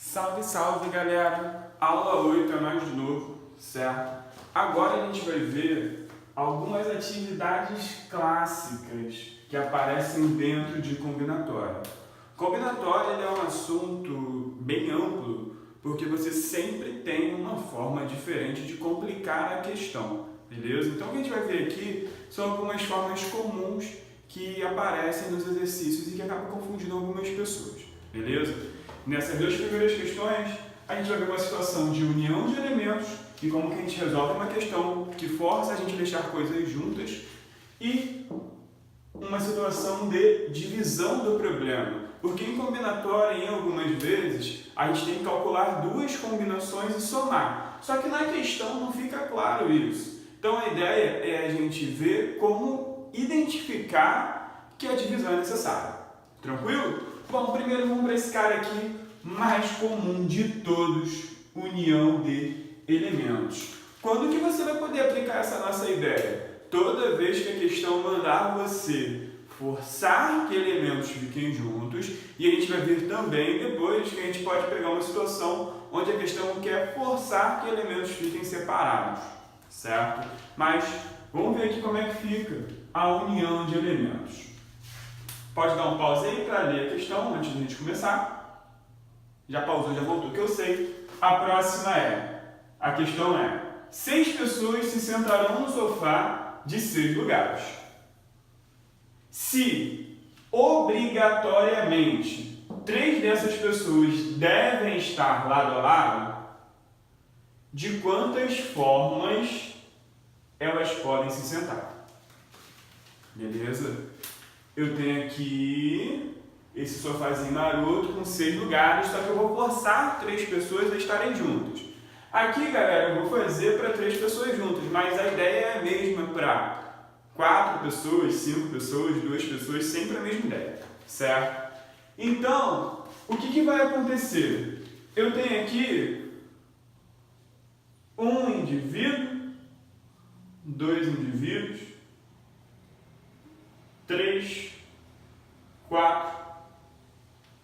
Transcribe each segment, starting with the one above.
Salve, salve, galera! Aula 8 é nós de novo, certo? Agora a gente vai ver algumas atividades clássicas que aparecem dentro de combinatória. Combinatória ele é um assunto bem amplo, porque você sempre tem uma forma diferente de complicar a questão, beleza? Então o que a gente vai ver aqui são algumas formas comuns que aparecem nos exercícios e que acabam confundindo algumas pessoas, beleza? Nessas duas primeiras questões, a gente vai ver uma situação de união de elementos e como que a gente resolve uma questão que força a gente a deixar coisas juntas e uma situação de divisão do problema. Porque em combinatória, em algumas vezes, a gente tem que calcular duas combinações e somar. Só que na questão não fica claro isso. Então a ideia é a gente ver como identificar que a divisão é necessária. Tranquilo? Bom, primeiro vamos para esse cara aqui, mais comum de todos, união de elementos. Quando que você vai poder aplicar essa nossa ideia? Toda vez que a questão mandar você forçar que elementos fiquem juntos, e a gente vai ver também depois que a gente pode pegar uma situação onde a questão quer forçar que elementos fiquem separados, certo? Mas vamos ver aqui como é que fica a união de elementos. Pode dar um pause aí para ler a questão antes de a gente começar. Já pausou, já voltou, que eu sei. A próxima a questão é: 6 pessoas se sentarão no sofá de 6 lugares. Se, obrigatoriamente, 3 dessas pessoas devem estar lado a lado, de quantas formas elas podem se sentar? Beleza? Eu tenho aqui esse sofazinho maroto com 6 lugares, só que eu vou forçar 3 pessoas a estarem juntas. Aqui, galera, eu vou fazer para 3 pessoas juntas, mas a ideia é a mesma para 4 pessoas, 5 pessoas, 2 pessoas, sempre a mesma ideia, certo? Então, o que vai acontecer? Eu tenho aqui um indivíduo, 2 indivíduos, 3, 4,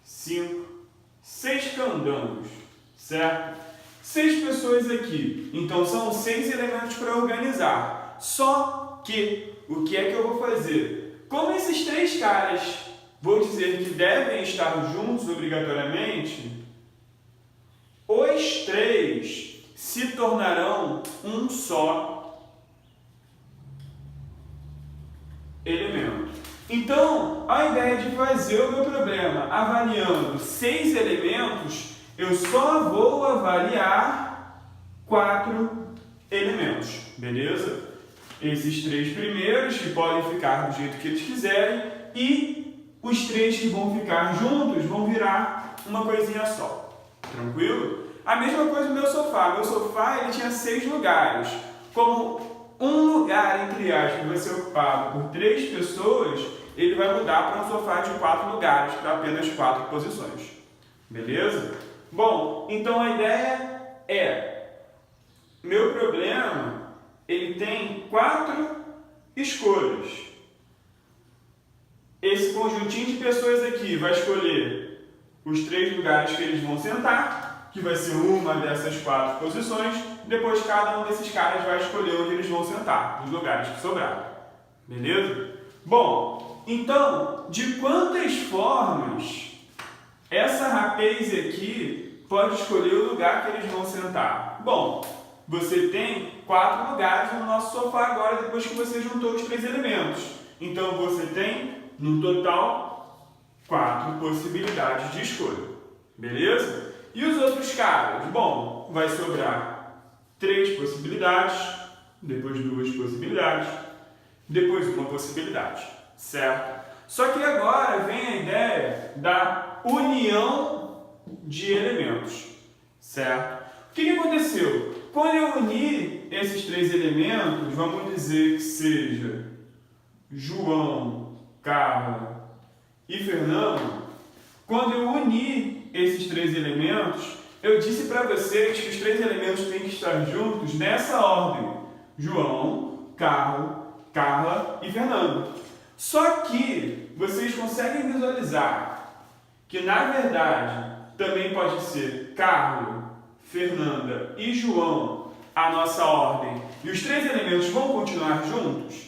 5, 6 candangos, certo? 6 pessoas aqui, então são 6 elementos para organizar. Só que, o que é que eu vou fazer? Como esses 3 caras, vou dizer que devem estar juntos obrigatoriamente, os 3 se tornarão um só elemento. Então, a ideia de fazer o meu problema avaliando 6 elementos, eu só vou avaliar 4 elementos, beleza? Esses 3 primeiros que podem ficar do jeito que eles quiserem e os 3 que vão ficar juntos vão virar uma coisinha só, tranquilo? A mesma coisa no meu sofá. Meu sofá ele tinha 6 lugares. Como um lugar, entre aspas, vai ser ocupado por 3 pessoas, ele vai mudar para um sofá de 4 lugares, para apenas 4 posições. Beleza? Bom, então a ideia meu problema, ele tem 4 escolhas. Esse conjuntinho de pessoas aqui vai escolher os 3 lugares que eles vão sentar, que vai ser uma dessas 4 posições. Depois cada um desses caras vai escolher onde eles vão sentar, os lugares que sobraram. Beleza? Bom, então, de quantas formas essa rapaz aqui pode escolher o lugar que eles vão sentar? Bom, você tem 4 lugares no nosso sofá agora, depois que você juntou os 3 elementos. Então, você tem, no total, 4 possibilidades de escolha. Beleza? E os outros caras? Bom, vai sobrar 3 possibilidades, depois 2 possibilidades, depois uma possibilidade, certo? Só que agora vem a ideia da união de elementos, certo? O que aconteceu? Quando eu unir esses 3 elementos, vamos dizer que seja João, Carla e Fernando, quando eu unir esses 3 elementos, eu disse para vocês que os 3 elementos têm que estar juntos nessa ordem: João, Carla e Fernando. Só que vocês conseguem visualizar que, na verdade, também pode ser Carlos, Fernanda e João, a nossa ordem, e os 3 elementos vão continuar juntos?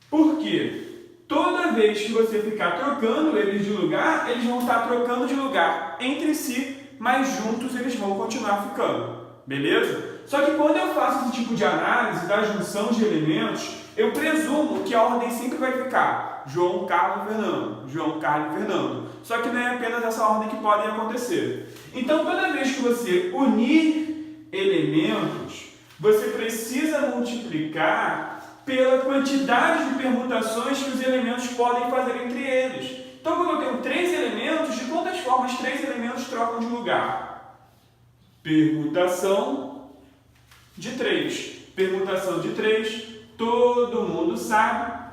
Por quê? Toda vez que você ficar trocando eles de lugar, eles vão estar trocando de lugar entre si, mas juntos eles vão continuar ficando, beleza? Só que quando eu faço esse tipo de análise da junção de elementos, eu presumo que a ordem sempre vai ficar João, Carlos e Fernando, João, Carlos e Fernando. Só que não é apenas essa ordem que pode acontecer. Então, toda vez que você unir elementos, você precisa multiplicar pela quantidade de permutações que os elementos podem fazer entre eles. Então, quando eu tenho 3 elementos, de quantas formas 3 elementos trocam de lugar? Permutação de 3. Permutação de 3, todo mundo sabe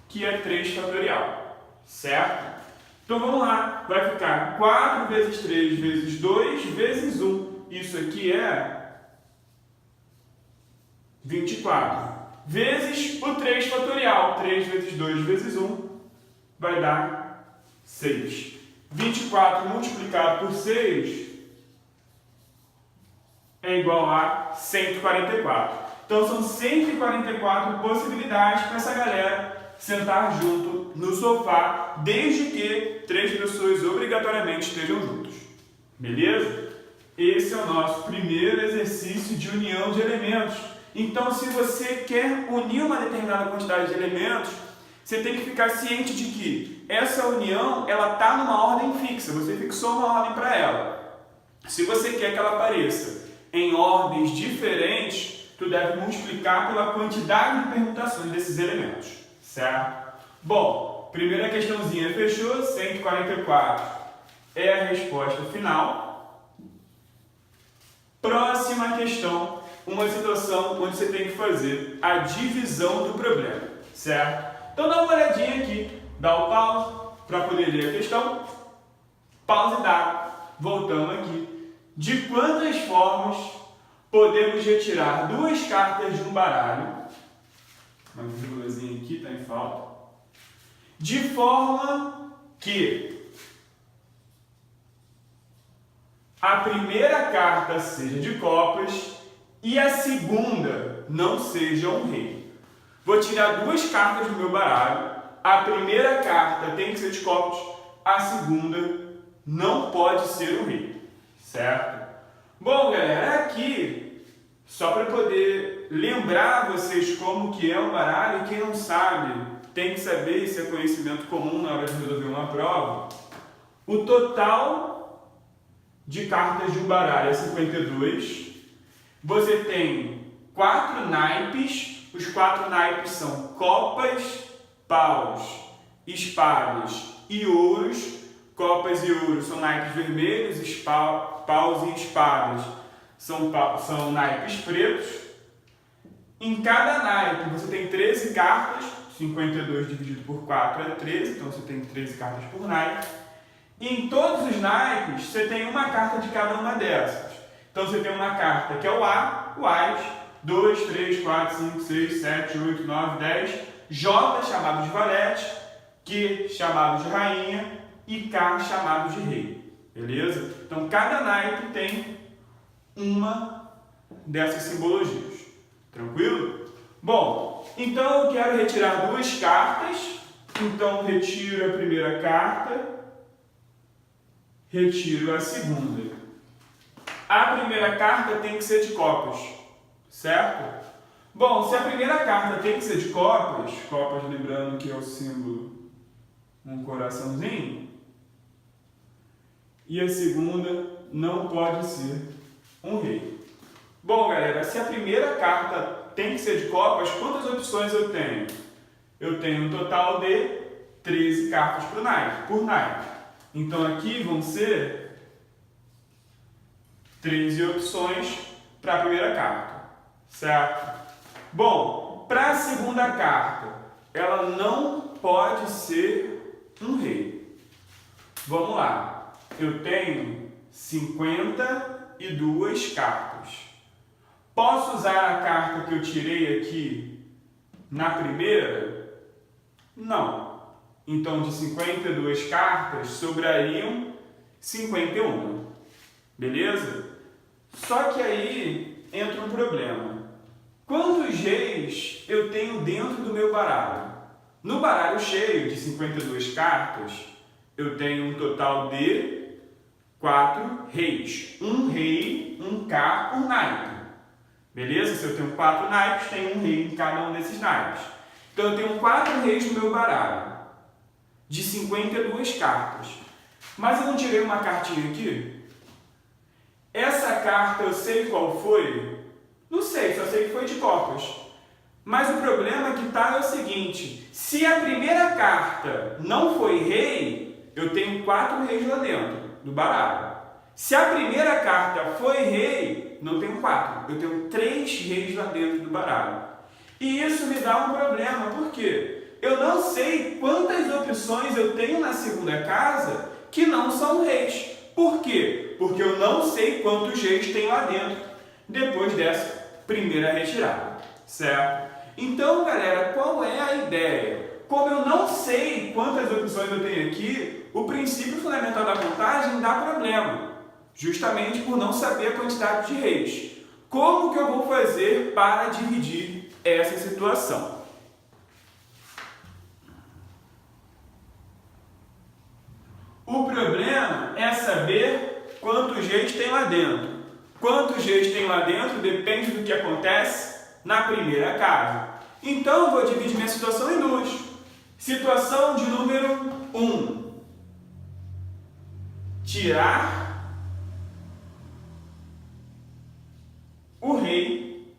que é 3 fatorial, certo? Então, vamos lá. Vai ficar 4 vezes 3 vezes 2 vezes 1. Isso aqui é 24. Vezes o 3 fatorial. 3 vezes 2 vezes 1 vai dar 6. 24 multiplicado por 6 é igual a 144. Então, são 144 possibilidades para essa galera sentar junto no sofá, desde que 3 pessoas obrigatoriamente estejam juntos. Beleza? Esse é o nosso primeiro exercício de união de elementos. Então, se você quer unir uma determinada quantidade de elementos, você tem que ficar ciente de que essa união ela está numa ordem fixa, você fixou uma ordem para ela. Se você quer que ela apareça em ordens diferentes, tu deve multiplicar pela quantidade de permutações desses elementos, certo? Bom, primeira questãozinha fechou, 144 é a resposta final. Próxima questão. Uma situação onde você tem que fazer a divisão do problema, certo? Então dá uma olhadinha aqui, dá o pause para poder ler a questão, pause dado, voltamos aqui. De quantas formas podemos retirar 2 cartas de um baralho, uma vírgulazinha aqui está em falta, de forma que a primeira carta seja de copas e a segunda não seja um rei. Vou tirar 2 cartas do meu baralho. A primeira carta tem que ser de copas, a segunda não pode ser um rei, certo? Bom, galera, aqui, só para poder lembrar vocês como que é um baralho, quem não sabe tem que saber, isso é conhecimento comum na hora de resolver uma prova. O total de cartas de um baralho é 52. Você tem 4 naipes, os 4 naipes são copas, paus, espadas e ouros. Copas e ouros são naipes vermelhos, paus e espadas são naipes pretos. Em cada naipe você tem 13 cartas, 52 dividido por 4 é 13, então você tem 13 cartas por naipe. E em todos os naipes você tem uma carta de cada uma dessas. Então você tem uma carta que é o A, o As, 2, 3, 4, 5, 6, 7, 8, 9, 10, J chamado de valete, Q chamado de rainha e K chamado de rei. Beleza? Então cada naipe tem uma dessas simbologias. Tranquilo? Bom, então eu quero retirar 2 cartas. Então retiro a primeira carta, retiro a segunda. A primeira carta tem que ser de copas, certo? Bom, se a primeira carta tem que ser de copas, copas lembrando que é o símbolo um coraçãozinho, e a segunda não pode ser um rei. Bom, galera, se a primeira carta tem que ser de copas, quantas opções eu tenho? Eu tenho um total de 13 cartas por naipe. Então aqui vão ser 13 opções para a primeira carta, certo? Bom, para a segunda carta, ela não pode ser um rei. Vamos lá, eu tenho 52 cartas. Posso usar a carta que eu tirei aqui na primeira? Não. Então, de 52 cartas, sobrariam 51. Beleza? Só que aí entra um problema. Quantos reis eu tenho dentro do meu baralho? No baralho cheio de 52 cartas, eu tenho um total de 4 reis. Um rei, um K, um naipe. Beleza? Se eu tenho 4 naipes, tem um rei em cada um desses naipes. Então eu tenho 4 reis no meu baralho, de 52 cartas. Mas eu não tirei uma cartinha aqui? Essa carta eu sei qual foi? Não sei, só sei que foi de copas. Mas o problema que está é o seguinte: se a primeira carta não foi rei, eu tenho 4 reis lá dentro do baralho. Se a primeira carta foi rei, não tenho 4, eu tenho 3 reis lá dentro do baralho. E isso me dá um problema, por quê? Eu não sei quantas opções eu tenho na segunda casa que não são reis. Por quê? Porque eu não sei quantos reis tem lá dentro depois dessa primeira retirada, certo? Então, galera, qual é a ideia? Como eu não sei quantas opções eu tenho aqui, o princípio fundamental da contagem dá problema, justamente por não saber a quantidade de reis. Como que eu vou fazer para dividir essa situação? O problema é saber quantos reis tem lá dentro. Quantos reis tem lá dentro depende do que acontece na primeira casa. Então, eu vou dividir minha situação em duas. Situação de número 1. Tirar o rei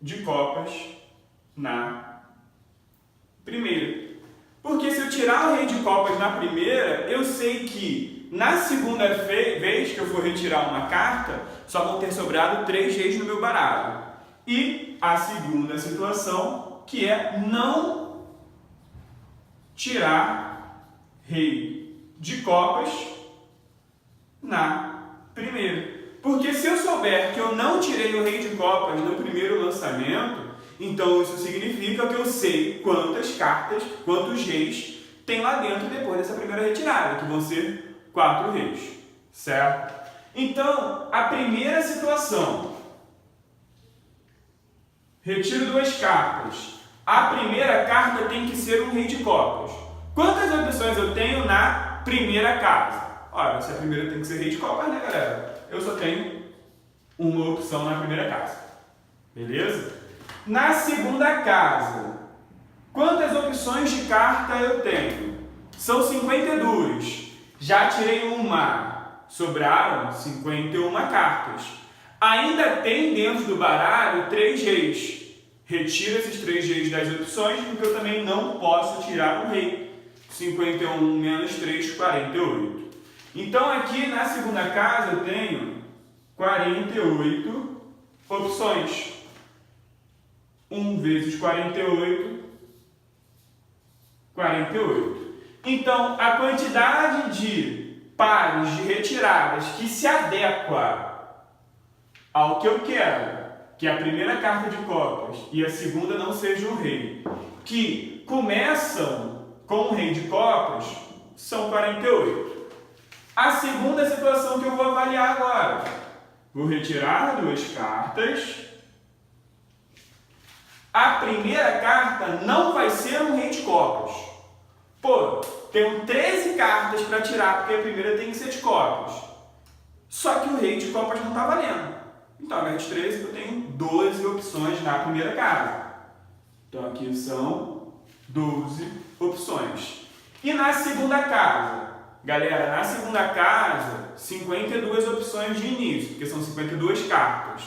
de copas na primeira. Porque se eu tirar o rei de copas na primeira, eu sei que na segunda vez que eu for retirar uma carta, só vão ter sobrado 3 reis no meu baralho. E a segunda situação, que é não tirar rei de copas na primeira. Porque se eu souber que eu não tirei o rei de copas no primeiro lançamento, então isso significa que eu sei quantas cartas, quantos reis tem lá dentro depois dessa primeira retirada, que vão ser 4 reis, certo? Então, a primeira situação, retiro 2 cartas. A primeira carta tem que ser um rei de copas. Quantas opções eu tenho na primeira casa? Olha, se a primeira tem que ser rei de copas, né, galera? Eu só tenho uma opção na primeira casa. Beleza? Na segunda casa, quantas opções de carta eu tenho? São 52. Já tirei uma, sobraram 51 cartas. Ainda tem dentro do baralho 3 reis. Retiro esses 3 reis das opções, porque eu também não posso tirar o rei. 51 menos 3, 48. Então aqui na segunda casa eu tenho 48 opções. 1 vezes 48, 48. Então, a quantidade de pares de retiradas que se adequa ao que eu quero, que a primeira carta de copas e a segunda não seja um rei, que começam com o rei de copas, são 48. A segunda situação que eu vou avaliar agora, vou retirar 2 cartas. A primeira carta não vai ser um rei de copas. Pô, tenho 13 cartas para tirar, porque a primeira tem que ser de copas. Só que o rei de copas não está valendo. Então, ao invés de 13, eu tenho 12 opções na primeira casa. Então, aqui são 12 opções. E na segunda casa? Galera, na segunda casa, 52 opções de início, porque são 52 cartas.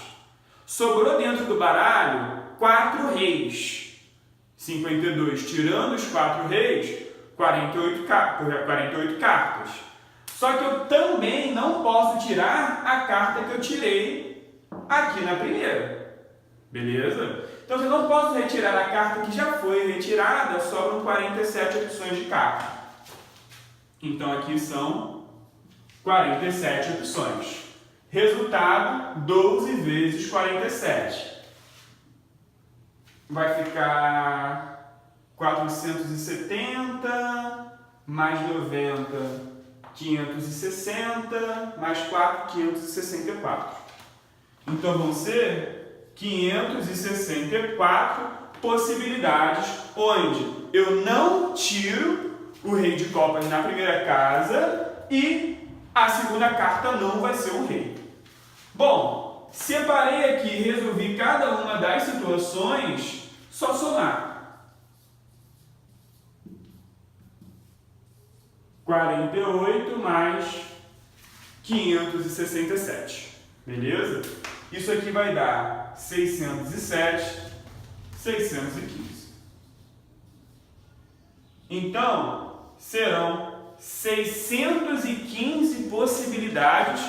Sobrou dentro do baralho 4 reis. 52, tirando os 4 reis, 48 cartas. Só que eu também não posso tirar a carta que eu tirei aqui na primeira. Beleza? Então, se eu não posso retirar a carta que já foi retirada, sobram 47 opções de carta. Então, aqui são 47 opções. Resultado, 12 vezes 47. Vai ficar 470 mais 90, 560, mais 4, 564. Então vão ser 564 possibilidades onde eu não tiro o rei de copas na primeira casa e a segunda carta não vai ser um rei. Bom, separei aqui e resolvi cada uma das situações, só somar. 48 mais 567, beleza? Isso aqui vai dar 607, 615. Então, serão 615 possibilidades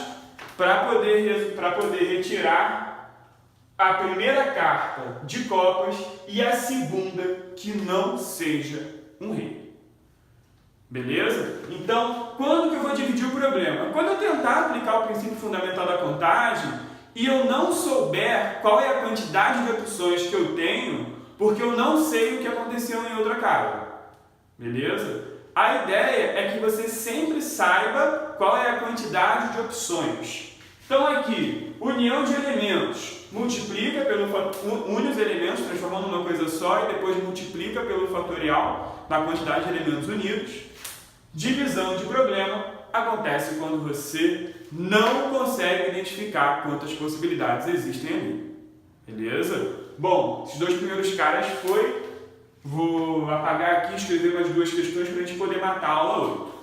para poder retirar a primeira carta de copas e a segunda que não seja um rei. Beleza? Então, quando que eu vou dividir o problema? Quando eu tentar aplicar o princípio fundamental da contagem e eu não souber qual é a quantidade de opções que eu tenho, porque eu não sei o que aconteceu em outra casa. Beleza? A ideia é que você sempre saiba qual é a quantidade de opções. Então aqui, união de elementos, multiplica une os elementos, transformando numa coisa só, e depois multiplica pelo fatorial da quantidade de elementos unidos. Divisão de problema acontece quando você não consegue identificar quantas possibilidades existem ali. Beleza? Bom, esses dois primeiros caras foi. Vou apagar aqui e escrever mais duas questões para a gente poder matar a aula 8.